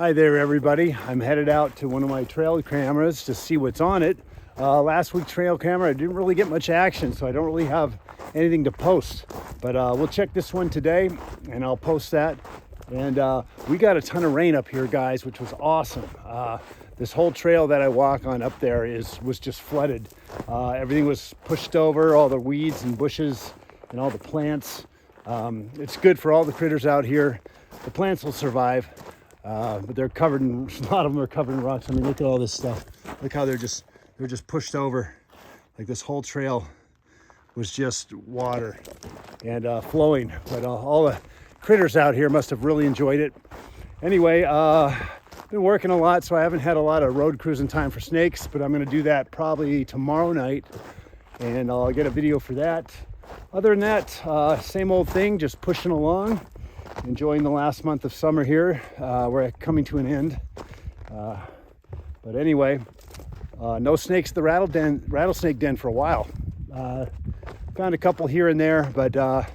Hi there, everybody. I'm headed out to one of my trail cameras to see what's on it. Last week's trail camera, I didn't really get much action, so I don't really have anything to post. But we'll check this one today, and I'll post that. And we got a ton of rain up here, guys, which was awesome. This whole trail that I walk on up there was just flooded. Everything was pushed over, all the weeds and bushes and all the plants. It's good for all the critters out here. The plants will survive. But they're covered in, a lot of them are covered in rocks. I mean, look at all this stuff. Look how they're just pushed over. Like this whole trail was just water and flowing. But all the critters out here must have really enjoyed it. Anyway, been working a lot, so I haven't had a lot of road cruising time for snakes, but I'm gonna do that probably tomorrow night, and I'll get a video for that. Other than that, same old thing, just pushing along. Enjoying the last month of summer here. We're coming to an end. But anyway, no snakes at the rattlesnake den for a while. Found a couple here and there, but I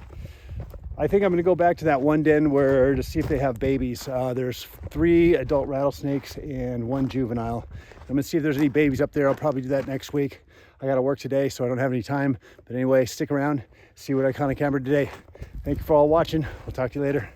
think I'm going to go back to that one den to see if they have babies. There's 3 adult rattlesnakes and 1 juvenile. I'm going to see if there's any babies up there. I'll probably do that next week. I got to work today, so I don't have any time. But anyway, stick around, see what I kind of cameraed today. Thank you for all watching. We'll talk to you later.